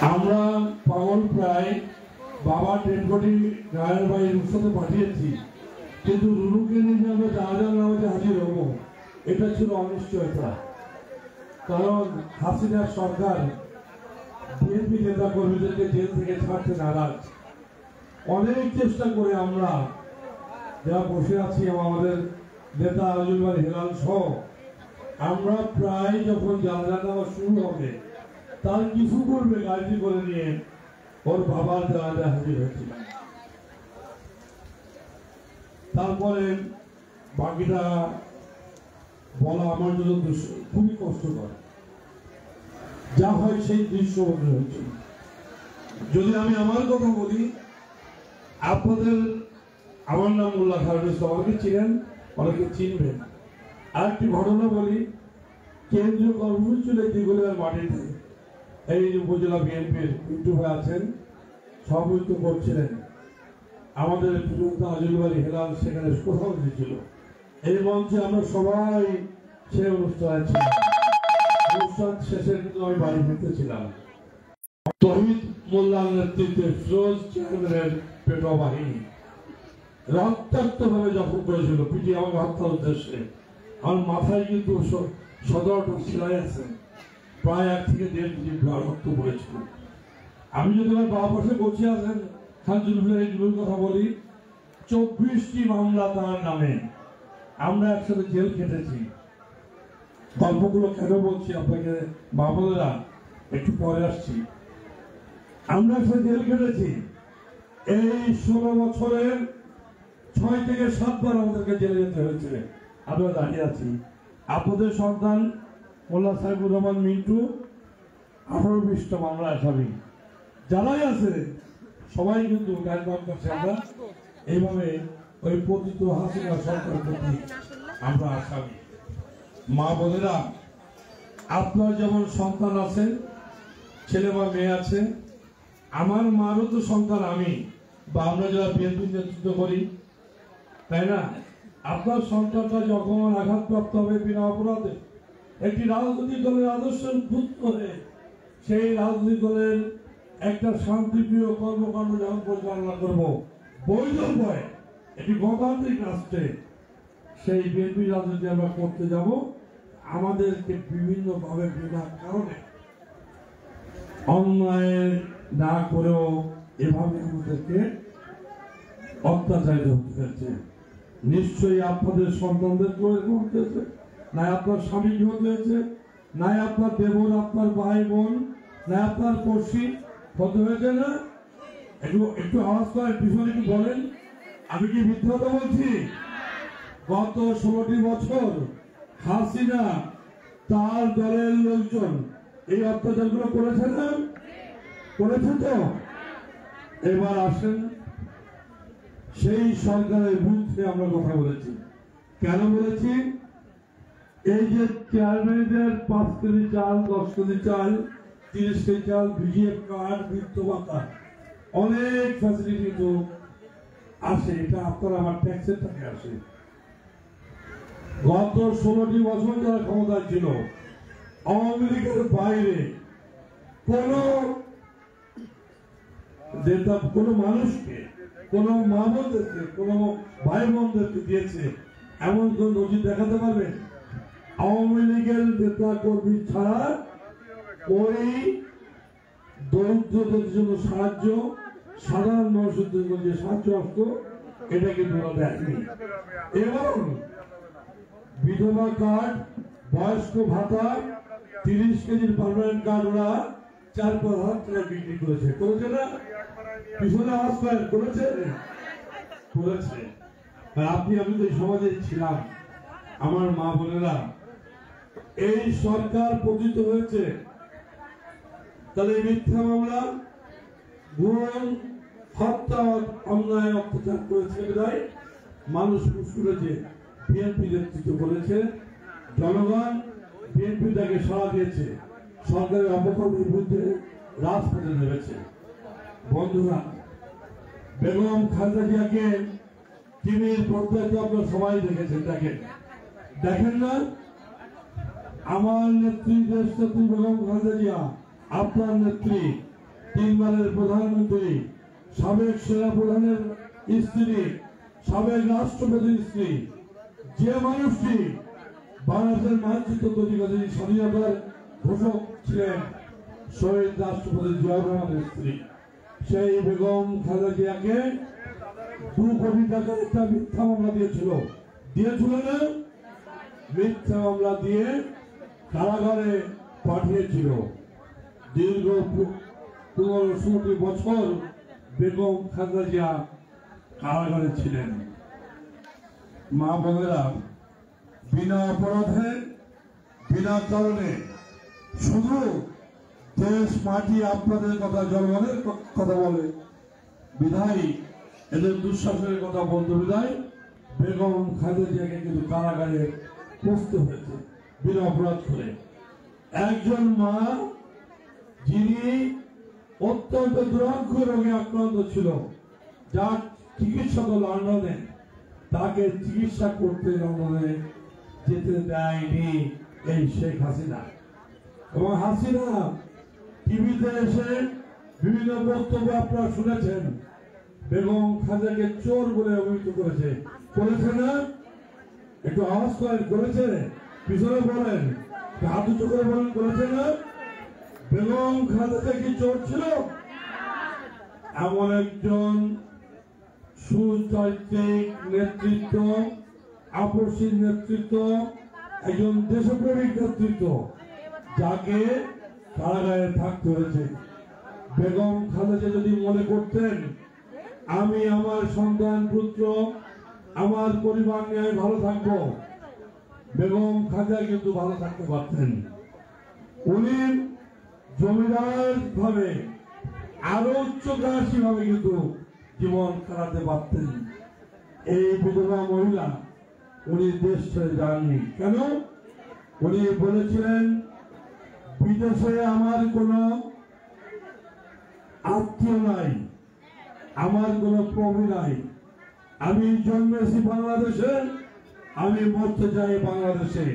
আমরা পাগল প্রায় বাবা ডেড বডি গায়ের বাইরে রুসাতে পাঠিয়েছি, কিন্তু রুরুকে নিয়ে যে আমরা জাহাজার নামাজে হাজির হবো এটা ছিল অনিশ্চয়তা। কারণ হাসিনার সরকার বিএনপি নেতা কর্মীদেরকে জেল থেকে ছাড়তে নারাজ। অনেক চেষ্টা করে আমরা যারা বসে আছি আমাদের নেতা আজুলবার হেলাল সহ আমরা প্রায় যখন জাহাজার নামা শুরু হবে তার কিছু করবে গাড়ি করে নিয়ে ওর বাবার জাহাজে হাজির হয়েছিলাম। তারপরে বাকিটা বলা আমার জন্য খুবই কষ্টকর। যা হয় সেই দৃশ্য মনে হয়েছিল। যদি আমি আমার কথা বলি, আপনাদের আমার নাম মোল্লা খায়রুল ইসলাম, আমাকে চিনেন, অনেকে চিনবেন। আর একটি ঘটনা বলি, কেন্দ্রীয় কর্মসূচি ছিল দিগুলিয়ার মাটিতে। এই উপজেলা বিএনপির পিন্টু ভাই আছেন, সভাপতিত্ব করছিলেন। আমাদের আজুলবাড়ি হেলাল সেখানে সভাপতি ছিল। এই মঞ্চে আমরা সবাই সে অনুষ্ঠানে ছিলাম। অনুষ্ঠান শেষে কিন্তু আমি বাড়ি ফিরতেছিলাম। তহিদ মোল্লার নেতৃত্বে ফিরোজ চেয়ারম্যানের পেটোয়া বাহিনী রক্তাক্ত ভাবে জখম করেছিল, পিটিয়ে আমাকে হত্যার উদ্দেশ্যে। আমার মাথায় কিন্তু 17টা সেলাই আছে, প্রায় 1 থেকে 1.5 কেজি রক্ত পড়েছিল। আমি যদি আমার বাবা পাশে বসে আছেন খান জুলফির কথা বলি, 24টি মামলা তার নামে। আমরা একসাথে জেল খেটেছি। গল্পগুলো কেন বলছি আপনাকে বাবারা, একটু পরে আসছি। আমরা একসাথে জেল খেটেছি। এই 16 বছরের 6 থেকে 7 বার আমাদেরকে জেলে যেতে হয়েছে। আমরা দাঁড়িয়ে আছি। আপনাদের সন্তান মোল্লা সাইফুর রহমান মিন্টু 18-20টা মামলা আসামি। যারাই আছে সবাই কিন্তু আমরা এইভাবে ওই পতিত হাসিনা সরকার প্রতি আমরা আসামি। মা বোনেরা, আপনার যেমন সন্তান আছে, ছেলে বা মেয়ে আছে, আমার মারও তো সন্তান আমি, বা আমরা যারা বিএনপি নেতৃত্ব করি, তাই না? আপনার সন্তানটা যখন আঘাতপ্রাপ্ত হবে বিনা অপরাধে, একটি রাজনৈতিক দলের আদর্শের উদ্বুদ্ধ হয়ে সেই রাজনৈতিক দলের একটা শান্তিপ্রিয় কর্মকাণ্ড যখন পরিচালনা করব বৈধ উপায়ে, এটি গণতান্ত্রিক রাষ্ট্রে, সেই বিএনপি রাজনীতি আমরা করতে যাব। আমাদেরকে বিভিন্ন ভাবে বিনা কারণে অন্যায় না করেও এভাবে আমাদেরকে অত্যাচারিত হতে হচ্ছে। নিশ্চয়ই আপনাদের সন্তানদেরকে হতে হয়েছে, না আপনার স্বামীকে হতে হয়েছে, না আপনার দেবর, আপনার ভাই বোন, না আপনার পড়শি হতে হয়েছে না? একটু আওয়াজ করে পিছনে একটু বলেন, আমি কি মিথ্যা কথা বলছি? গত 16টি বছর হাসিনা তার দলের লোকজন এই অত্যাচারগুলো করেছে না? করেছে তো? এবার আসেন, সেই সরকারের বিরুদ্ধে আমরা কথা বলেছি। কেন বলেছি? এই যে চেয়ারম্যানদের 5 কেজি চাল, 10 কেজি চাল, 30 কেজি চাল, ভিজিএফ কার্ড, বৃত্ত ভাতা, অনেক ফ্যাসিলিটি কিন্তু আসে। এটা আপনার আমার ট্যাক্সের টাকা আসে। গত 16টি বছর যারা ক্ষমতায় ছিল, আওয়ামী লীগের বাইরে কোন মানুষকে, কোন মা বোনদেরকে, কোন ভাই বোনদেরকে দিয়েছে এমন কোন নজির দেখাতে পারবেন? আওয়ামী লীগের নেতা কর্মী ছাড়া ওই দরিদ্রদের জন্য সাহায্য, সাধারণ মানুষের জন্য যে সাহায্য আসতো, এটা কিন্তু ওরা দেয়নি। এবং বিধবা কার্ড, বয়স্ক ভাতা, 30 কেজির পার্মানেন্ট কার্ড ওরা 4-5 হাজার টাকা বিক্রি করেছে। করেছে না? পিছনে আওয়াজ করেছে করেছে। আপনি আমি তো সমাজে ছিলাম। আমার মা বোনেরা, এই সরকার পতিত হয়েছে, তাহলে মিথ্যা মামলা, গুণ, হত্যা, অন্যায়, অত্যাচার করেছে বিধায় মানুষ ফুসফুসে বিএনপি নেতৃত্ব করেছে। জনগণ বিএনপি তাকে সাড়া দিয়েছে, সরকারের অপকর্মের বিরুদ্ধে রাজপথে নেমেছে। বন্ধুরা, বেগম খালেদা জিয়াকে টিভির পর্দায় তো আপনারা সবাই দেখেছেন, দেখেন না? আমার নেত্রী, দেশ নেত্রী বেগম খালেদা জিয়া, আপনার নেত্রী তিনবারের প্রধানমন্ত্রী, সাবেক সেনা প্রধানের স্ত্রী, সাবেক রাষ্ট্রপতির স্ত্রী, যে মানুষটি বাংলাদেশের মানচিত্র তৈরি করে স্বাধীনতার ঘোষক ছিলেন শহীদ রাষ্ট্রপতি জিয়াউর রহমানের স্ত্রী, সেই বেগম খালেদা জিয়াকে 2 কোটি টাকার একটা মিথ্যা মামলা দিয়েছিল না? মিথ্যা মামলা দিয়ে কারাগারে পাঠিয়েছিল। দীর্ঘ 15-16 বছর বেগম খালেদা জিয়া কারাগারে ছিলেন। মা বোনেরা, বিনা অপরাধে বিনা কারণে শুধু দেশ মাটি আপনাদের কথা, জনগণের কথা বলে বিধায়, এদের দুঃশাসনের কথা বলতে বিধায় বেগম খালেদা জিয়াকে কিন্তু কারাগারে পৌঁছতে হয়েছে বিনা অপরাধ করে। একজন মা যিনি অত্যন্ত দুরাগ্য রোগে আক্রান্ত ছিল, যার চিকিৎসক লন্ডনে, তাকে চিকিৎসা করতে লন্ডনে যেতে দেয়নি এই শেখ হাসিনা। এবং হাসিনা টিভিতে এসে বিভিন্ন বক্তব্য আপনারা শুনেছেন, বেগম খালেদাকে চোর বলে অভিহিত করেছে না? একটু আওয়াজ করেন, করেছে? পিছনে বলেন, হাত উঁচু করে বলেন, করেছে না? বেগম খালেদা কি চোর ছিল? এমন একজন সুচারিত্রিক নেতৃত্ব, আপসী নেতৃত্ব, একজন দেশপ্রেমিক নেতৃত্ব, যাকে কারাগারে থাকতে হয়েছে। বেগম খালেদা যদি মনে করতেন আমি আমার সন্তান পুত্র, আমার পরিবার নিয়ে ভালো থাকবো, বেগম খালেদা কিন্তু ভালো থাকতে পারতেন। উনি জমিদার ভাবে আরো উচ্চগ্রাসী ভাবে কিন্তু জীবন কাটাতে পারতেন। এই বিধবা মহিলা উনি দেশ ছেড়ে যাননি। কেন? উনি বলেছিলেন বিদেশে আমার কোনো আত্মীয় নাই, আমার কোনো প্রভু নাই, আমি জন্মেছি বাংলাদেশে, আমি মরতে চাই বাংলাদেশে,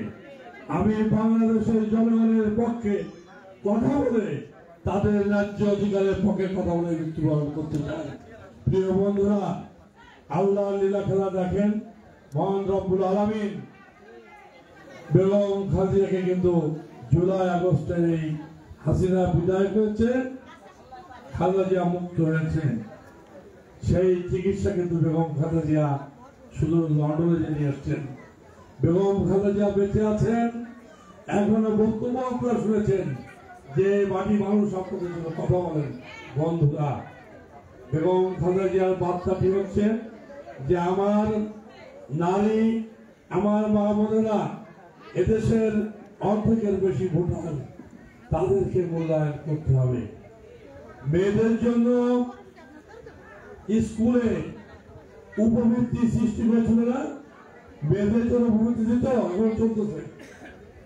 আমি বাংলাদেশের জনগণের পক্ষে কথা বলে তাদের ন্যায্য অধিকারের পক্ষে কথা বলে মৃত্যুবরণ করতে চাই। প্রিয় বন্ধুরা, আল্লাহর লীলা খেলা দেখেন। মহান রব্বুল আলামিন বেগম খালেদাকে কিন্তু জুলাই আগস্টের এই হাসিনা বিদায় করেছে, খালেদা জিয়া মুক্ত হয়েছেন। সেই চিকিৎসা কিন্তু বেগম খালেদা জিয়া শুধু লন্ডনে নিয়ে আসছেন। বেগম খালেদা জিয়া বেঁচে আছেন, এখনো বক্তব্য আপনারা শুনেছেন যে মাটি মানুষ আপনাদের জন্য কথা বলেন। বন্ধুরা, বেগম খালেদা জিয়ার বার্তাটি হচ্ছে যে আমার নারী, আমার মা বোনেরা, এদেশের অর্ধেকের বেশি ভোটার, তাদেরকে মূল্যায়ন করতে হবে। মেয়েদের জন্য স্কুলে উপবৃত্তি সৃষ্টি করেছিল না? মেয়েদের জন্য উপবৃত্তি দিত, এখন চলতেছে।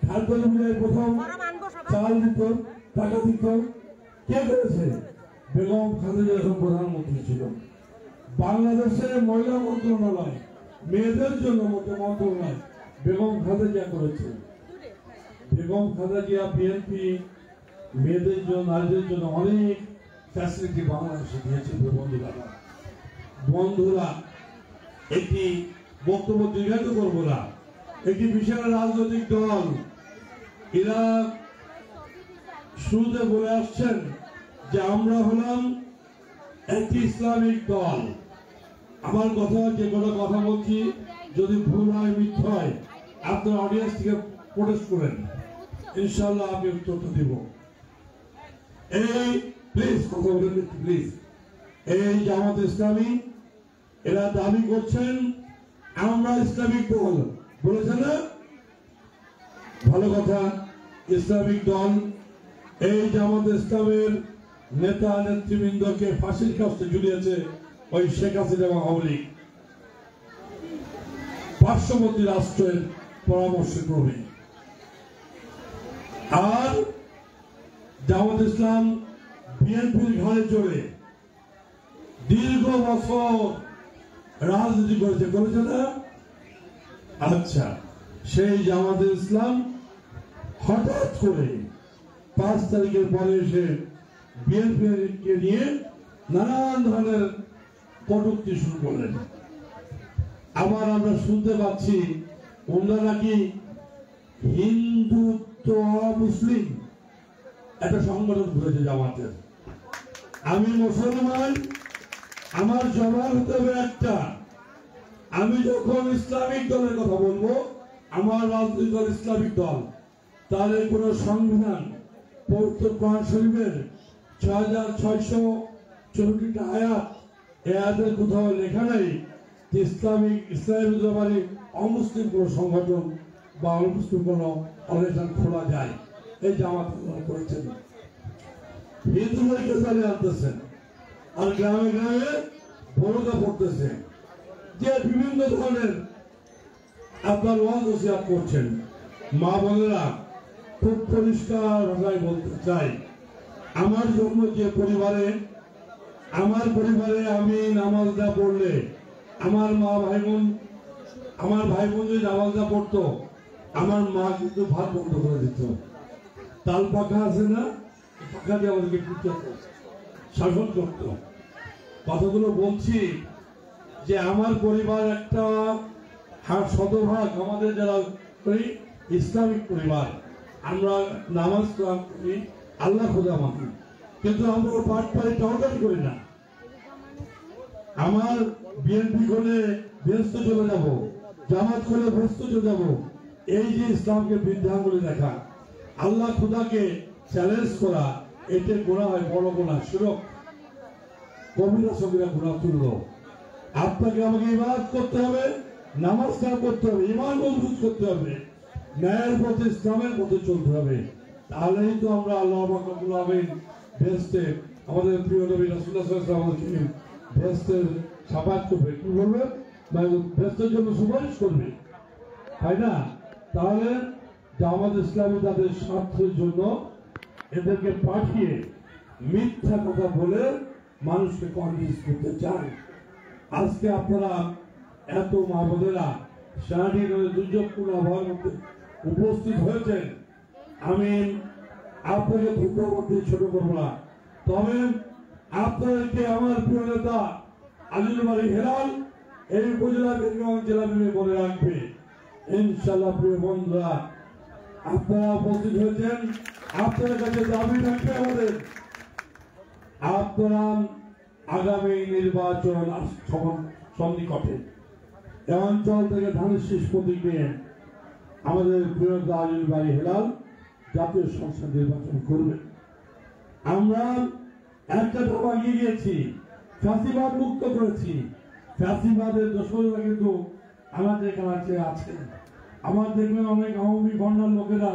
খাদ্য প্রথম চাল দিত, টাকা দিত, কে করেছে? বেগম খালেদা যখন প্রধানমন্ত্রী ছিল। বাংলাদেশে মহিলা মন্ত্রণালয়, মেয়েদের জন্য মন্ত্রণালয় বেগম খালেদা জিয়া করেছে। বেগম খালেদা জিয়া বিএনপি মেয়েদের জন্য, নারীদের জন্য অনেক ফ্যাসিলিটি বাংলাদেশে দিয়েছে। বন্ধুরা, একটি বক্তব্য দীর্ঘায়িত করবো না। একটি বিশাল রাজনৈতিক দল, এরা শুরুতে বলে আসছেন যে আমরা হলাম একটি ইসলামিক দল। আমার কথা, যে কোনো কথা বলছি যদি ভুল হয়, মিথ্যা হয়, আপনার অডিয়েন্স থেকে প্রোটেস্ট করেন, ইনশাআল্লাহ আমি উত্তরটা দেব। এই প্লিজ কথা বলেন, প্লিজ। এই জামাত ইসলামী এরা দাবি করছেন আমরা ইসলামিক দল, বলেছে না? ভালো কথা, ইসলামিক দল। এই জামাত ইসলামের নেতা নেতৃবৃন্দকে ফাঁসির কাস্টে ঝুলিয়েছে ওই শেখ হাসিনা এবং আওয়ামী লীগ পার্শ্ববর্তী রাষ্ট্রের পরামর্শ ক্রমে। আর জামাত ইসলাম বিএনপির ঘরে চড়ে দীর্ঘ বছর রাজনীতি করেছে না? আচ্ছা, সেই জামাত ইসলাম হঠাৎ করে 5 তারিখের পরে এসে বিএনপিকে নিয়ে নানান ধরনের কটূক্তি শুরু করলেন। আবার আমরা শুনতে পাচ্ছি ওনারা নাকি হিন্দুত্ব মুসলিম একটা সংগঠন করেছে জামাতের। আমি মুসলমান, আমার জবাব হতে হবে একটা, আমি যখন ইসলামিক দলের কথা বলবো, আমার রাজনৈতিক দল ইসলামিক দল, তাহলে কোন সংবিধান পবিত্র কোরআন শরীফের 6664টা আয়াত, এই আয়াতের কোথাও লেখা নেই যে ইসলামী অমুসলিম কোন সংগঠন বা অমুসলিম কোন অর্গানাইজেশন খোলা যায়। এই জামাত করেছেন, হিন্দুদেরকে চালিয়ে আনতেছেন, আর গ্রামে গ্রামে বড়দা পড়তেছে, যে বিভিন্ন ধরনের আপনার ওয়াজ ওসিয়াত করছেন। মা বোনেরা, খুব পরিষ্কার ভাষায় বলতে চাই, আমার জন্য যে পরিবারে আমি নামাজ না পড়লে আমার ভাই বোন যদি নামাজ না পড়তো, আমার মা কিন্তু ভাত বন্ধ করে দিত। তাল পাখা আছে না, পাখা দিয়ে আমাদেরকে শাসন করত। কথাগুলো বলছি যে আমার পরিবার একটা শতভাগ আমাদের যারা ইসলামিক পরিবার, আমরা নামাজ করি, আল্লাহ খোদা মানি, কিন্তু আমরা পাঠ পাই টাউটারি করি না। আমার বিএনপি করলে ব্যস্ত চলে যাব, জামাত করলে ব্যস্ত চলে যাব, এই যে ইসলামকে বৃদ্ধাঙ্গুলি দেখা, আল্লাহ খোদাকে চ্যালেঞ্জ করা, এতে গোনা হয় বড় গোনা। শিরক, কবিরা সবিরা গোনা তুলল। আপনাকে আমাকে ইবাদত করতে হবে, নামাজ কালাম করতে হবে, ঈমান মজবুত করতে হবে, ন্যায়ের পথে ইসলামের পথে চলতে হবে। তাহলেই তো আমরা আল্লাহ রাব্বুল আলামিন বেহেশতে, আমাদের প্রিয় নবী রাসূলুল্লাহ সাল্লাল্লাহু আলাইহি ওয়াসাল্লাম বেহেশতের সাফাত করবে, কি বলবে, বেহেশতের জন্য সুপারিশ করবে, তাই না? তাহলে জামাত ইসলামী তাদের স্বার্থের জন্য এদেরকে পাঠিয়ে মিথ্যা কথা বলে মানুষকে কনভিন্স করতে চায়। আজকে আপনারা এত মা বোনেরা সারাদিন দুর্যোগপূর্ণ আবহাওয়ার মধ্যে উপস্থিত হয়েছেন, আমি আপনাকে ধন্যবাদ ছোট করবো না, তবে আপনাদেরকে আমার প্রিয় নেতা আজিজুল বারী হেলাল এই উপজেলা জেলা বলে রাখবে। ইনশাআল্লাহ প্রিয় বন্ধুরা, আপনারা উপস্থিত হয়েছেন, আপনাদের কাছে দাবি থাকবে আমাদের, আপনারা আগামী নির্বাচন সন্নিকটে এ অঞ্চল থেকে ধানের শীষ প্রতীক নিয়ে আমাদের প্রিয় নেতা আজিজুল বারী হেলাল জাতীয় সংসদ নির্বাচন করবে। আমরা একটা ধাপ এগিয়ে গিয়েছি, ফ্যাসিবাদ মুক্ত করেছি। ফ্যাসিবাদের দোষরা কিন্তু আমাদের কাছে আছে। আমার দেখবেন অনেক আওয়ামী গন্ডার লোকেরা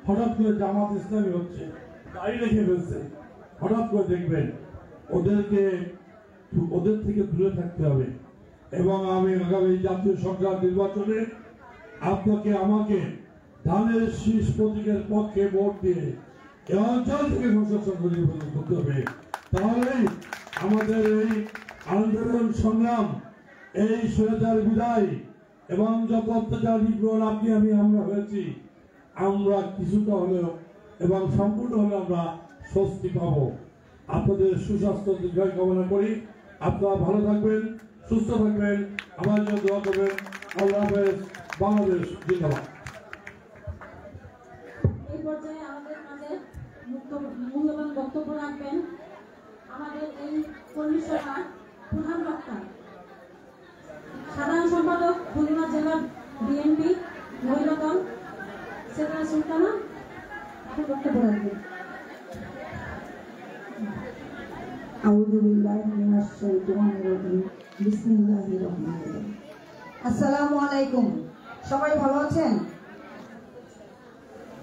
হঠাৎ করে জামাত ইসলামী হচ্ছে, গাড়ি রেখে ফেলছে, হঠাৎ করে দেখবেন। ওদের থেকে দূরে থাকতে হবে। এবং আমি আগামী জাতীয় সংসদ নির্বাচনে আপনাকে আমাকে ধানের শীষ প্রতীকের পক্ষে ভোট দিয়ে এ অঞ্চল থেকে সংসদ নির্বাচন করতে হবে। তাহলেই আমাদের এই আন্দোলন সংগ্রাম, এই স্বৈরাচার বিদায় এবং যত অত্যাচার নিগ্রহণ আমরা হয়েছি, আমরা কিছুটা হলেও এবং সম্পূর্ণ হলে আমরা স্বস্তি পাব। আপনাদের সুস্বাস্থ্য দীর্ঘায়ু কামনা করি। আপনারা ভালো থাকবেন, সুস্থ থাকবেন, আমার জন্য দোয়া করবেন। আল্লাহ হাফেজ। বাংলাদেশ জিন্দাবাদ। এই পর্যায়ে আমাদের মাঝে মূল্যবান বক্তব্য রাখবেন আমাদের এই কর্মী সভার প্রধান বক্তা, সাধারণ সম্পাদক খুলনা জেলা বিএনপি মহিলা দল সেক্রেটারি সুলতানা, এখন বক্তব্য রাখবেন। আউযু বিল্লাহি মিনাশ শাইতানির রাজিম। বিসমিল্লাহির রহমানির রহিম। আসসালামু আলাইকুম। সবাই ভালো আছেন?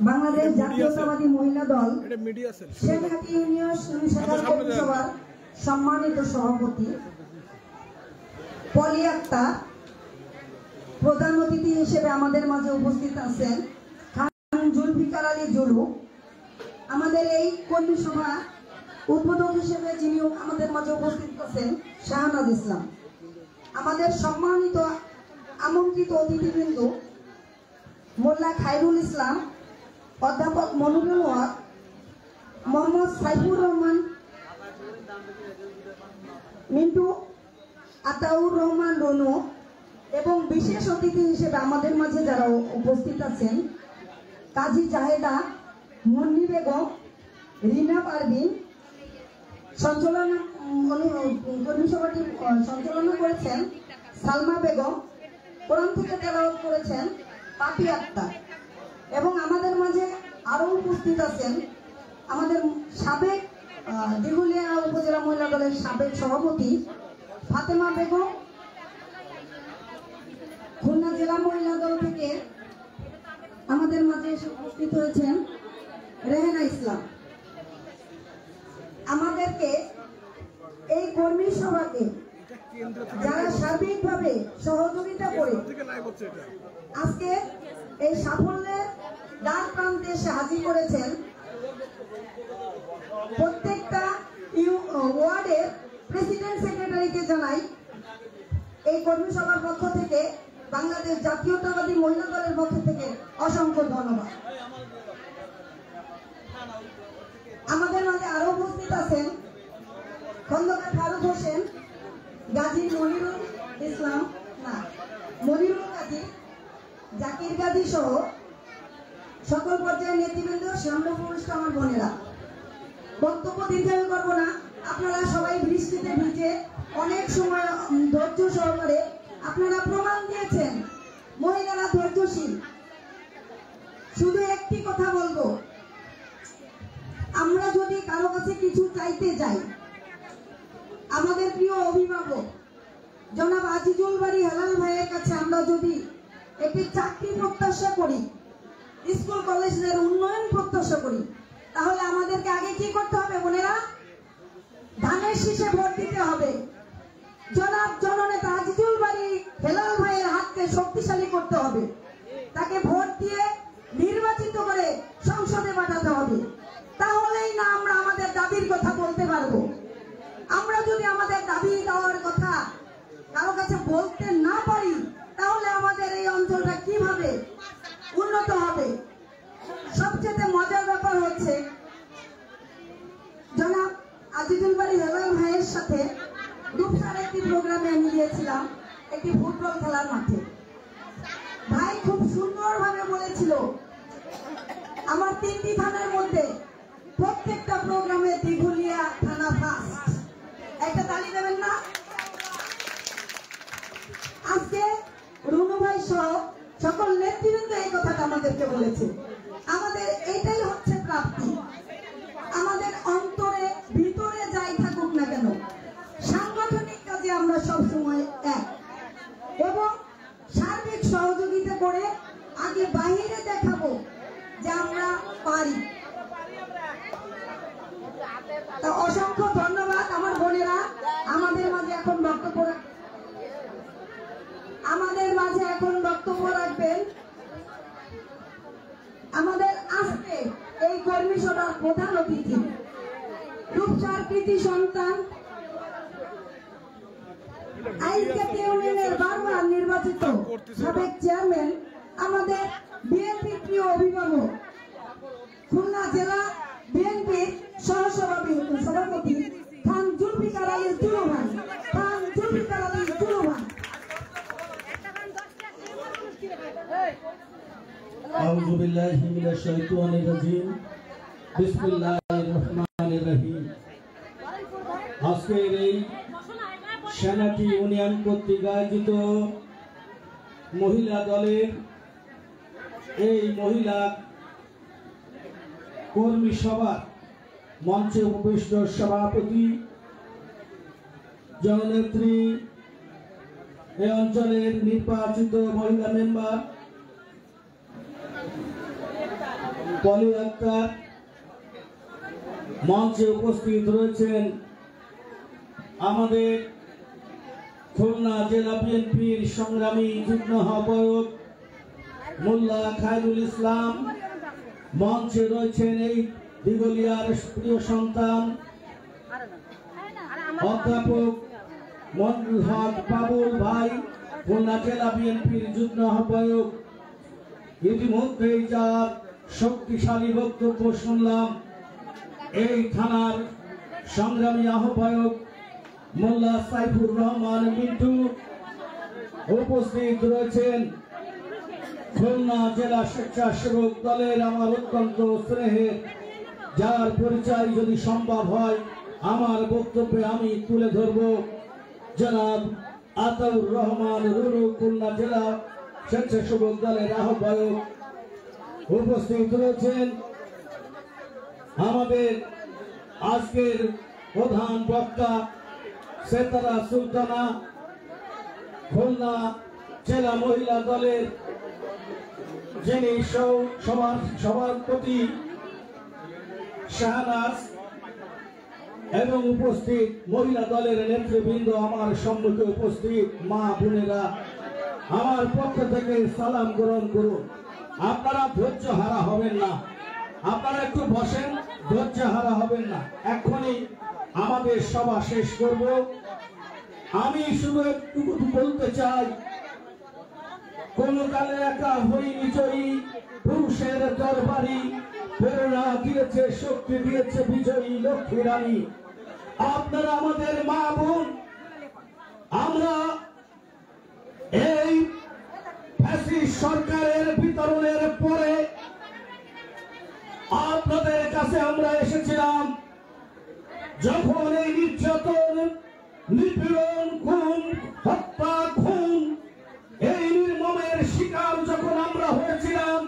বাংলাদেশ জাতীয়তাবাদী মহিলা দল শেরঘাটি ইউনিয়ন শাখার কর্মী সভার সম্মানিত সভাপতি পলি আক্তার, প্রধান অতিথি হিসেবে আমাদের মাঝে উপস্থিত আছেন খান জুলফিকার আলী জুলু। আমাদের এই কর্মী সভা উদ্বোধক হিসেবে যিনি আমাদের মাঝে উপস্থিত আছেন শাহনাজ ইসলাম। আমাদের সম্মানিত আমন্ত্রিত অতিথিবৃন্দ মোল্লা খায়রুল ইসলাম, অধ্যাপক মনিরুল হক, মোহাম্মদ সাইফুর রহমান মিন্টু, আতাউর রহমান রনু এবং বিশেষ অতিথি হিসেবে আমাদের মাঝে যারা উপস্থিত আছেন, কাজী জাহেদা, মুন্নি বেগম, রিনা পারভিন, কর্মী সভাটি সঞ্চালনা করেছেন সালমা বেগম, কোরআন থেকে তেলাওয়াত করেছেন পাপি আক্তার, এবং আমাদের মাঝে আরো উপস্থিত আছেন আমাদের সাবেক দিঘুলিয়া উপজেলা মহিলা দলের সাবেক সভাপতি ফাতেমা বেগম, খুলনা জেলা মহিলা দল থেকে আমাদের মাঝে এসে উপস্থিত হয়েছেন রেহেনা ইসলাম। আমাদেরকে এই কর্মী সভাকে যারা সার্বিকভাবে সহযোগিতা করে আজকে এই সাফল্যের দ্বার প্রান্তে এসে হাজির করেছেন, প্রত্যেকটা ওয়ার্ডের প্রেসিডেন্ট সেক্রেটারিকে জানাই এই কর্মী সভার পক্ষ থেকে, বাংলাদেশ জাতীয়তাবাদী মহিলা দলের পক্ষ থেকে অসংখ্য ধন্যবাদ। আমাদের মাঝে আরো উপস্থিত আছেন খন্দকার ফারুক হোসেন, গাজী মনিরুল ইসলাম, মনিরুল গাজী, জাকির গাজী সহ সকল পর্যায়ের নেতৃবৃন্দ, সামনে আমার বোনেরা। বক্তব্য দীর্ঘায়ু করবো না, আপনারা সবাই বৃষ্টিতে ভিজে অনেক সময় ধৈর্য সহকারে আপনারা প্রমাণ দিয়েছেন মহিলারা ধৈর্যশীল। শুধু একটি কথা বলবো, আমরা যদি কারো কাছে কিছু চাইতে যাই, আমাদের প্রিয় অভিভাবক জনাব আজিজুল বাড়ি হেলাল ভাইয়ের কাছে আমরা যদি একটি চাকরি প্রত্যাশা করি, স্কুল কলেজের উন্নয়ন প্রত্যাশা করি, তাহলে আমাদেরকে আগে কি করতে হবে বোনেরা? ধানের শীষে ভোট দিতে হবে। জনাব জননেতা আজিজুল বাড়ি হেলাল ভাইয়ের হাতকে শক্তিশালী করতে হবে, তাকে ভোট দিয়ে নির্বাচিত করে সংসদে পাঠাতে হবে। তাহলেই না আমরা আমাদের দাবির কথা বলতে পারবো। আমরা যদি আমাদের দাবি দেওয়ার কথা কারো কাছে বলতে না পারি, তাহলে আমাদের এই অঞ্চলটা কিভাবে উন্নত হবে? সবচেয়ে মজার ব্যাপার হচ্ছে, জনাব আজিজুল বাড়ি হেলাল ভাইয়ের সাথে রূপসার একটি প্রোগ্রামে আমি গিয়েছিলাম, একটি ফুটবল খেলার মাঠে। ভাই খুব সুন্দরভাবে বলেছিল, আমার 3টি থানার মধ্যে প্রত্যেকটা প্রোগ্রামে দিঘুলিয়া থানা ফার্স্ট। একটা তালি দেবেন না? আজকে রুনু ভাই সহ সকল নেতৃবৃন্দ এই কথাটা আমাদেরকে বলেছে। আমাদের এটাই হচ্ছে প্রাপ্তি। আমাদের অন্তরে ভিতরে যাই থাকুক না কেন, সাংগঠনিক কাজে আমরা সবসময় এক, এবং সার্বিক সহযোগিতা করে আগে বাহিরে দেখাবো যে আমরা পারি। তা অসংখ্য ধন্যবাদ আমার বোনেরা। আমাদের মাঝে এখন বক্তব্য রাখবেন আমাদের আজকে এই কর্মী সভার প্রধান অতিথি, রূপসার কৃতি সন্তান, আইনকাতি ইউনিয়নের বারবার নির্বাচিত সাবেক চেয়ারম্যান, আমাদের বিএনপি প্রিয় অভিভাবক, খুলনা জেলা বিএনপির সহসভাপতি খান জুলফিকার আলী জুলু ভাই, খান জুলফিকার আলী জুলু ভাই। আউযু বিল্লাহি মিনাশ শাইতানির রাজিম। বিসমিল্লাহির রহমানির রহিম। আজকের এই সেনাটি ইউনিয়ন কর্তৃক আয়োজিত মহিলা দলের এই মহিলা কর্মী সভা মঞ্চে উপবিষ্ট সভাপতি, জননেত্রী, এই অঞ্চলের নির্বাচিত মহিলা মেম্বার পলি আক্তার, মঞ্চে উপস্থিত রয়েছেন আমাদের খুলনা জেলা বিএনপির সংগ্রামী যুগ্ম আহ্বায়ক মোল্লা খায়রুল ইসলাম, মঞ্চে রয়েছেন এই দিঘলিয়ার প্রিয় সন্তান অধ্যাপক মঞ্জুর হক বাবুল ভাই, খুলনা জেলা বিএনপির যুগ্ম আহ্বায়ক। ইতিমধ্যেই যার শক্তিশালী বক্তব্য শুনলাম, এই থানার সংগ্রামী আহ্বায়ক মোল্লা সাইফুর রহমান মিন্টু উপস্থিত রয়েছেন খুলনা জেলা স্বেচ্ছাসেবক দলের আমার অত্যন্ত স্নেহের, যার পরিচয় যদি সম্ভব হয় আমার বক্তব্যে আমি তুলে ধরব, জনাব আতাউর রহমান রুরু, খুলনা জেলা স্বেচ্ছাসেবক দলের আহ্বায়ক। উপস্থিত রয়েছেন আমাদের আজকের প্রধান বক্তা সেতারা সুলতানা, খুলনা জেলা মহিলা দলের যিনি সভাপতি শাহনাজ, এবং উপস্থিত মহিলা দলের নেতৃবৃন্দ, আমার সম্মুখে উপস্থিত মা বোনেরা, আমার পক্ষ থেকে সালাম গ্রহণ করুন। আপনারা ধৈর্য হারা হবেন না, আপনারা একটু বসেন, ধৈর্য হারা হবেন না। এখনই আমাদের সভা শেষ করব। আমি শুধু একটু বলতে চাই, কোন কালে একা হইনি জয়ী, পুরুষের দরবারি, প্রেরণা দিয়েছে, শক্তি দিয়েছে বিজয়ী লক্ষ্মী রানী। আপনারা আমাদের মা বোন, আমরা এই ফ্যাসিস্ট সরকারের বিতরণের পরে আপনাদের কাছে আমরা এসেছিলাম। যখন এই নির্যাতন, নিপীড়ন, খুন, হত্যা, খুন, এই নির্মমের শিকার যখন আমরা হয়েছিলাম,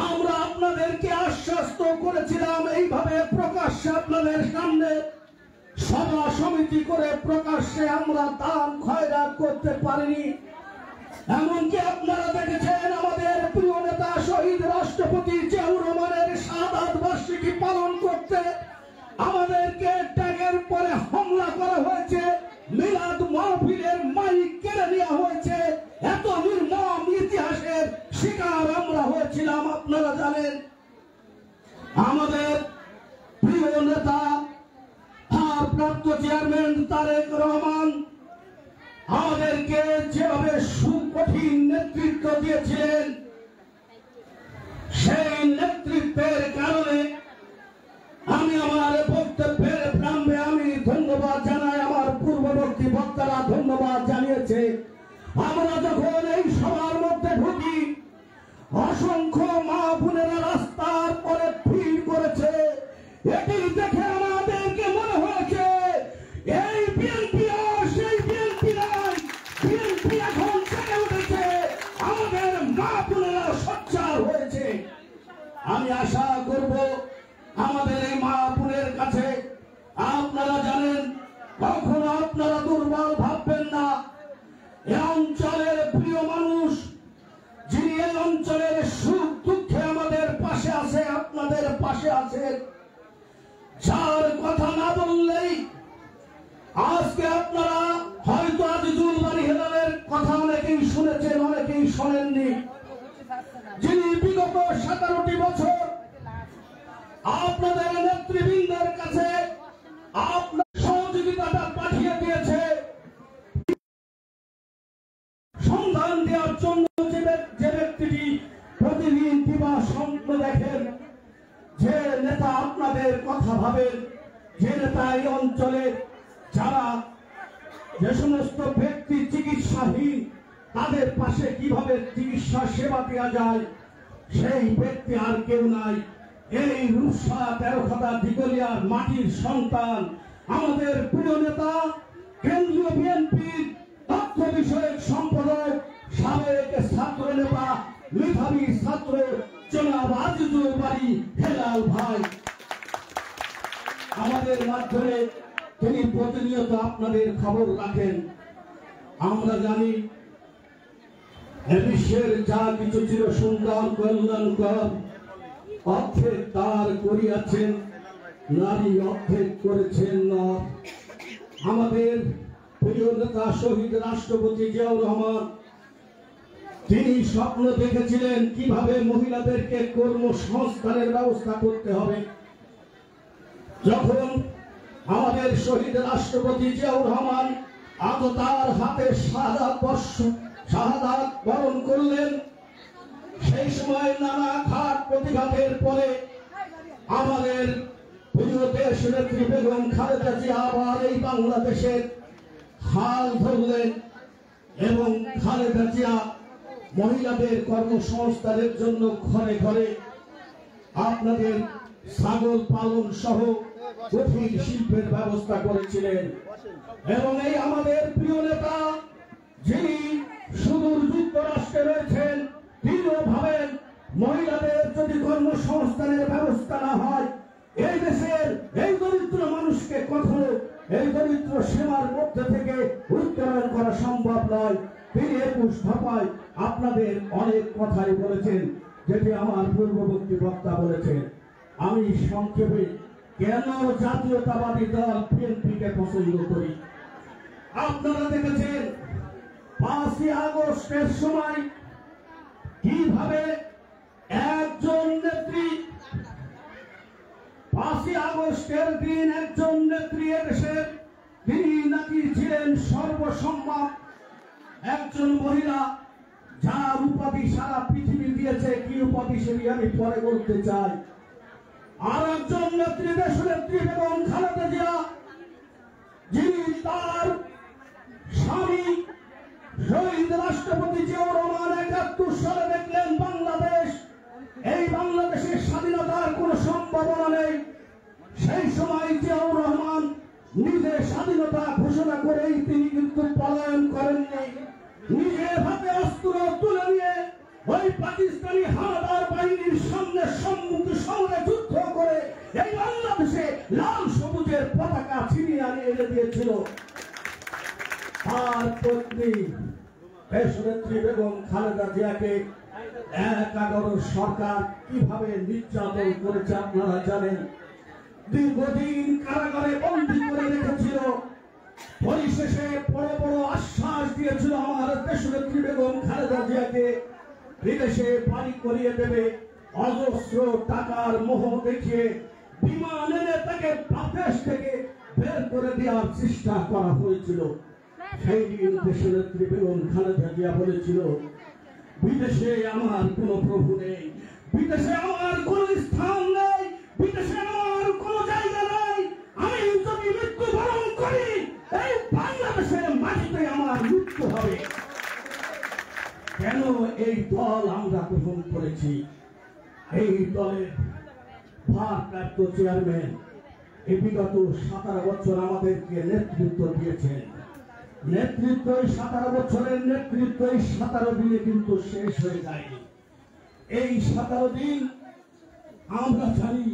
আমরা আপনাদেরকে আশ্বস্ত করেছিলাম, এইভাবে প্রকাশ্যে আপনাদের সামনে সভা সমিতি করে প্রকাশ্যে আমরা দান খয়রাত করতে পারিনি। এমনকি আপনারা দেখেছেন আমাদের প্রিয় নেতা শহীদ রাষ্ট্রপতি জিয়াউর রহমানের শাহাদাত বার্ষিকী পালন করতে আমাদেরকে ট্যাগের পরে হামলা করা হয়েছে, মিলাদ মাহফিলের মাইক কেড়ে নেওয়া হয়েছে। এত নির্মম ইতিহাসের শিকার আমরা হয়েছিলাম। আপনারা জানেন আমাদের প্রিয় নেতা ভারপ্রাপ্ত চেয়ারম্যান তারেক রহমান আমাদেরকে যেভাবে সুকঠিন নেতৃত্ব দিয়েছিলেন, সেই নেতৃত্বের কারণে আমি আমার বক্তব্যের প্রারম্ভে আমি ধন্যবাদ জানাই, আমার পূর্ববর্তী বক্তারা ধন্যবাদ জানিয়েছে। আমরা যখন এই সভার মধ্যে ঢুকি, অসংখ্য মা বোনেরা রাস্তার পরে ভিড় করেছে। এটি দেখে আমাদেরকে মনে হয়েছে এই বিএনপি আর সেই বিএনপি নয়, বিএনপি এখন জেগে উঠেছে, আমাদের মা বোনেরা সোচ্চার হয়েছে। আমি আশা করব আমাদের এই মা বোনের কাছে, আপনারা জানেন কখনো আপনারা দুর্বল ভাববেন না। এই অঞ্চলের প্রিয় মানুষ, যিনি এই অঞ্চলের সুখ দুঃখে আমাদের পাশে আছে, আপনাদের পাশে আছে, যার কথা না বললেই আজকে আপনারা হয়তো আজিজুল বাড়ি হেলালের কথা অনেকেই শুনেছেন, অনেকেই শোনেননি, যিনি বিগত 17টি বছর আপনাদের নেতৃবৃন্দের কাছে আপনার সহযোগিতাটা পাঠিয়ে দিয়েছে, সন্ধান দেওয়ার জন্য যে ব্যক্তিটি প্রতিদিন দিবা স্বপ্ন দেখেন, যে নেতা আপনাদের কথা ভাবেন, যে নেতা এই অঞ্চলে যারা যে সমস্ত ব্যক্তি চিকিৎসাহীন তাদের পাশে কিভাবে চিকিৎসা সেবা দেওয়া যায়, সেই ব্যক্তি আর কেউ নাই। এই রূপসা তেরোখাদা দিগলিয়ার মাটির সন্তান আমাদের প্রিয় নেতা, কেন্দ্রীয় বিএনপির তথ্য বিষয়ক সম্পাদক, সাবেক ছাত্র নেতা, মেধাবী ছাত্র জনাব আজিজুল বাড়ি হেলাল ভাই আমাদের মাধ্যমে তিনি প্রতিনিয়ত আপনাদের খবর রাখেন। আমরা জানি বিশ্বের যা কিছু ছিল সুন্দর কল্যাণকর, অর্ধেক তার করিয়াছেন নারী, অর্ধেক করেছেন নর। আমাদের প্রিয় নেতা শহীদ রাষ্ট্রপতি জিয়াউর রহমান, তিনি স্বপ্ন দেখেছিলেন কিভাবে মহিলাদেরকে কর্মসংস্থানের ব্যবস্থা করতে হবে। যখন আমাদের শহীদ রাষ্ট্রপতি জিয়াউর রহমান আজ তার হাতে শাহাদাত বরণ করলেন, সেই সময় নানা ঘাট প্রতিঘাতের পরে আমাদের প্রিয় দেশ নেত্রী বেগম খালেদা জিয়া আবার এই বাংলাদেশের হাল ধরলেন এবং খালেদা জিয়া মহিলাদের কর্মসংস্থানের জন্য ঘরে ঘরে আপনাদের ছাগল পালন সহ কঠিন শিল্পের ব্যবস্থা করেছিলেন। এবং এই আমাদের প্রিয় নেতা যিনি সুদূর যুক্তরাষ্ট্রে রয়েছেন, তিনিও ভাবেন মহিলাদের যদি কর্মসংস্থানের ব্যবস্থা না হয় এই দেশের এই দরিদ্র মানুষকে কখনো এই দরিদ্র সীমার মধ্যে থেকে উত্তোলন করা সম্ভব নয়। তিনি 21 দফায় আপনাদের অনেক কথাই বলেছেন, যেটি আমার পূর্ববর্তী বক্তা বলেছেন। আমি সংক্ষেপে কেন জাতীয়তাবাদী দল বিএনপিকে পছন্দ করি। আপনারা দেখেছেন 5ই আগস্টের সময় কিভাবে একজন নেত্রী 5ই আগস্টের দিন একজন নেত্রী দেশের তিনি নাকি ছিলেন সর্বসম্মান একজন মহিলা, যার উপাধি সারা পৃথিবী দিয়েছে। কি উপাধি সেটি আমি পরে বলতে চাই। আর একজন নেত্রী দেশনেত্রী বেগম খালেদা জিয়া, যিনি তার স্বামী শহীদ রাষ্ট্রপতি জিয়াউর রহমান 71 সালে দেখলেন বাংলাদেশ, এই বাংলাদেশের স্বাধীনতার কোন সম্ভাবনা নেই। সেই সময় জিয়াউর রহমান নিজে স্বাধীনতা ঘোষণা করেই তিনি কিন্তু পলায়ন করেননি। নিজের হাতে অস্ত্র তুলে নিয়ে ওই পাকিস্তানি হানাদার বাহিনীর সামনে সম্মুখে সামনে যুদ্ধ করে এই বাংলাদেশে লাল সবুজের পতাকা ছিনিয়ে এনে দিয়েছিল। তার পত্নী দেশনেত্রী বেগম খালেদা জিয়াকে 11 সরকার কিভাবে নির্যাতন করেছে আপনারা জানেন। দীর্ঘদিন কারাগারে বন্দী করে রেখেছিল। পরিশেষে বড় বড় আশ্বাস দিয়েছিল আমার দেশনেত্রী বেগম খালেদা জিয়াকে বিদেশে বাড়ি করিয়ে দেবে। অজস্র টাকার মোহ দেখিয়ে বিমান এনে তাকে বাংলাদেশ থেকে বের করে দেওয়ার চেষ্টা করা হয়েছিল। সেই দিন দেশনেত্রী বেগম খালেদা জিয়া বলেছিল, বিদেশে আমার কোনো প্রভু নেই, বিদেশে আমার কোনো স্থান নেই, বিদেশে আমার কোনো জায়গা নেই। আমি যদি মৃত্যুবরণ করি এই বাংলাদেশের মাটিতে আমার মৃত্যু হবে। কেন এই দল আমরা গ্রহণ করেছি? এই দলের ভারপ্রাপ্ত চেয়ারম্যান এই বিগত 17 বছর আমাদেরকে নেতৃত্ব দিয়েছেন। নেতৃত্ব 17 বছরের নেতৃত্ব 17 দিনে কিন্তু শেষ হয়ে যায়নি। এই 17 দিন আমরা জানি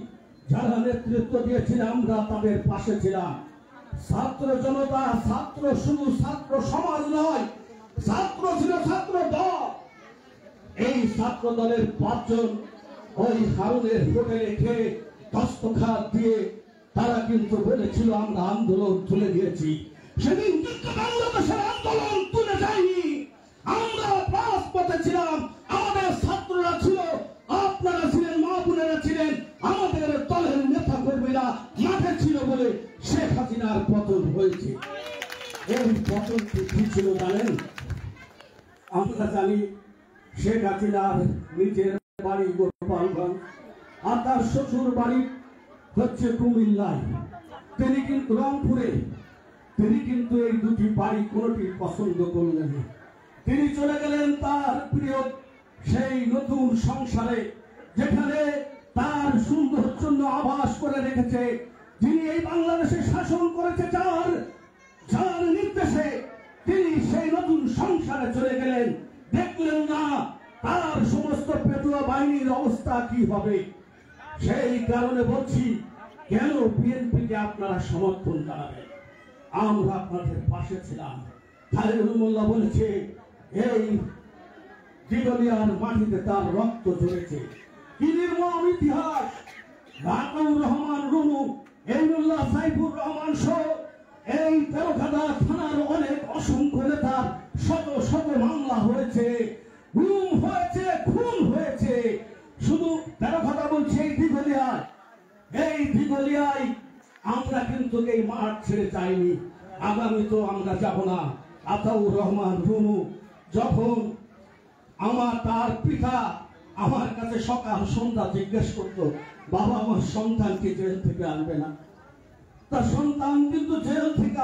যারা নেতৃত্ব দিয়েছিল আমরা তাদের পাশে ছিলাম। ছাত্র জনতা, ছাত্র শুধু ছাত্র সমাজ নয়, ছাত্র ছিল ছাত্র দল। এই ছাত্র দলের 5 জন ওই হারুনের হোটেলে খেয়ে দস্তখাত দিয়ে তারা কিন্তু বলেছিল আমরা আন্দোলন তুলে দিয়েছি। সেদিন কিন্তু বাংলাদেশের আন্দোলন তুলে যায়নি, আমরা রাজপথে ছিলাম। আমাদের ছাত্ররা ছিল, আপনারা ছিলেন, মা বোনেরা ছিলেন, আমাদের দলের নেতা কর্মীরা মাঠে ছিল বলে শেখ হাসিনার পতন হয়েছে। এই পতন কি ছিল জানেন? আমরা জানি শেখ হাসিনার নিজের বাড়ি গোপালগঞ্জ আর তার শ্বশুর বাড়ি হচ্ছে কুমিল্লায়। তিনি কিন্তু রংপুরে, তিনি কিন্তু এই দুটি বাড়ি কোনটি পছন্দ করলেন না। তিনি চলে গেলেন তার প্রিয় সেই নতুন সংসারে, যেখানে তার সুন্দর জন্য আবাস করে রেখেছে, যিনি এই বাংলাদেশে শাসন করেছে, যার নির্দেশে তিনি সেই নতুন সংসারে চলে গেলেন। দেখলেন না তার সমস্ত পেটুয়া বাহিনীর অবস্থা কি হবে। সেই কারণে বলছি, কেন বিএনপিকে আপনারা সমর্থন জানাবেন? আমরা আপনাদের পাশে ছিলাম। খালেদ মোল্লা বলেছে এই দিগলিয়ার মাটিতে তার রক্ত ঝরেছে। কি নির্মম ইতিহাস! রাকাউর রহমান রুনু, এইনুল্লাহ সাইফুর রহমান সহ এই তেরোখাদা থানার অনেক অসংখ্য নেতার শত শত মামলা হয়েছে, গুম হয়েছে, খুন হয়েছে। শুধু তেরোখাদা বলছে এই দিগলিয়ায় আমরা কিন্তু এই মাঠ ছেড়ে যাইনি, আগামী তো আমরা যাব না। আতাউর রহমান রুনু যখন তার পিতা আমার কাছে সকাল সন্ধ্যা জিজ্ঞেস করতো, বাবা আমার সন্তানকে জেল থেকে আনবে না? তার সন্তান কিন্তু জেল থেকে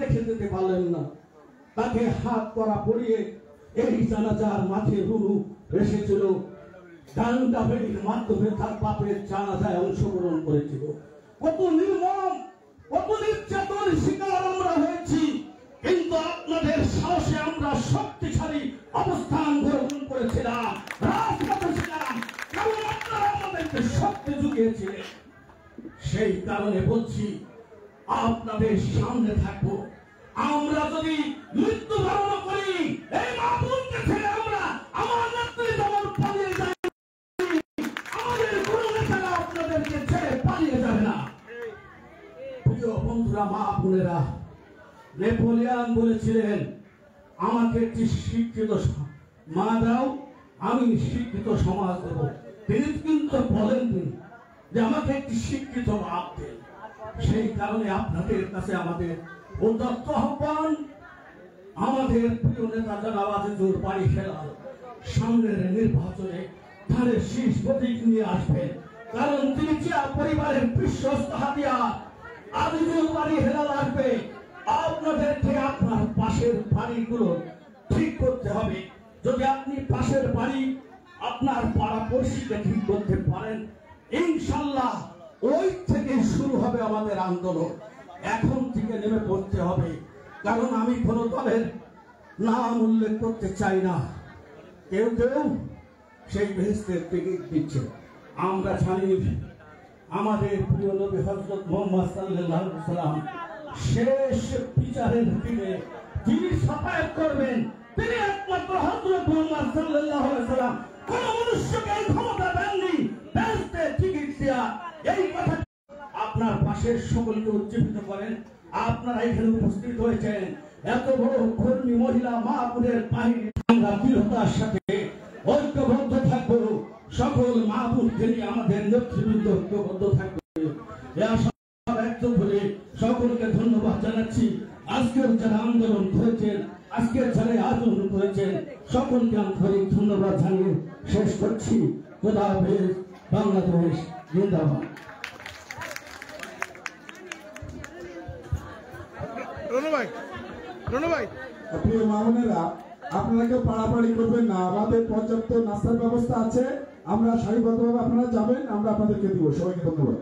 রেখে যেতে পারলেন না, তাকে হাত করা পরিয়ে এই জানাজার মাঠে রুরু এসেছিল, ডান্ডা বেড়ির মাধ্যমে তার বাপের জানাজায় অংশগ্রহণ করেছিল। কত নির্মম, কত নির্যাতন শিকার আমরা হয়েছি, কিন্তু আপনাদের সাহসে আমরা শক্তিশালী অবস্থান গ্রহণ করেছিলাম, রাজপথে ছিলাম, কারণ আপনারা আমাদেরকে শক্তি জুগিয়েছিলেন। সেই কারণে বলছি, আপনাদের সামনে থাকবো। আমরা যদি মৃত্যুবরণ করি, এই মাহবুবকে ছেড়ে আমরা আমার নেত্রী যেমন পালিয়ে যাই, আমাদের কোনো নেতারা আপনাদেরকে ছেড়ে পালিয়ে যাবে না। প্রিয় বন্ধুরা, মা বোনেরা, নেপোলিয়ান বলেছিলেন, আমাকে একটি শিক্ষিত মা দাও, আমি শিক্ষিত সমাজ দেব। তিনি কিন্তু বলেননি যে আমাকে একটি শিক্ষিত বাপ দেন। সেই কারণে আপনাদের কাছে আমাদের উদাত্ত আহ্বান, আমাদের প্রিয় নেতা জনাব আজিজুল বারী হেলাল সামনের নির্বাচনে ধানের শীষ প্রতীক নিয়ে আসবেন, কারণ তিনি জিয়া পরিবারের বিশ্বস্ত হাতিয়ার। আজিজুল বারী হেলাল আসবে, আপনাদেরকে আপনার পাশের বাড়িগুলো ঠিক করতে হবে। যদি আপনি পাশের বাড়ি, আপনার পাড়া পড়শিকে ঠিক করতে পারেন, ইনশাল্লাহ ওই থেকে শুরু হবে আমাদের আন্দোলন। এখন থেকে নেমে পড়তে হবে, কারণ আমি কোন দলের নাম উল্লেখ করতে চাই না। কেউ কেউ সেই বেহেশতের টিকিট দিচ্ছে। আমরা জানি আমাদের প্রিয় নবী হযরত মুহাম্মদ সাল্লাল্লাহু আলাইহি ওয়াসাল্লাম শেষ বিচারের দিনে যিনি সাফায়াত করবেন, তিনি একমাত্র হযরত মুহাম্মদ সাল্লাল্লাহু আলাইহি ওয়াসাল্লাম। কোন মনুষ্যকে এই ক্ষমতা দেননি বেহেশতের টিকিট দেয়া। এই কথা আপনার পাশের সকলকে উজ্জীবিত করেন। আপনারা এখানে উপস্থিত হয়েছেন, এত বড় কর্মী মহিলা মা বোনের বাহিনী, আমরা দৃঢ়তার সাথে ঐক্যবদ্ধ থাকবো। সকল মা বোনকে নিয়ে আমাদের নেতৃবৃন্দ ঐক্যবদ্ধ থাকবে। সকলকে ধন্যবাদ জানাচ্ছি। আজকের যারা আন্দোলন করেছেন, আজকের যারা আয়োজন করেছেন, সকলকে আন্তরিক ধন্যবাদ জানিয়ে শেষ করছি। খোদা হাফেজ। বাংলাদেশ জিন্দাবাদ। প্রিয় মা বোনেরা, আপনারা কেউ পাড়াপাড়ি করবেন না, আমাদের পর্যাপ্ত নাস্তার ব্যবস্থা আছে। আমরা সারিবদ্ধভাবে আপনারা যাবেন, আমরা আপনাদেরকে দিব। সবাইকে ধন্যবাদ।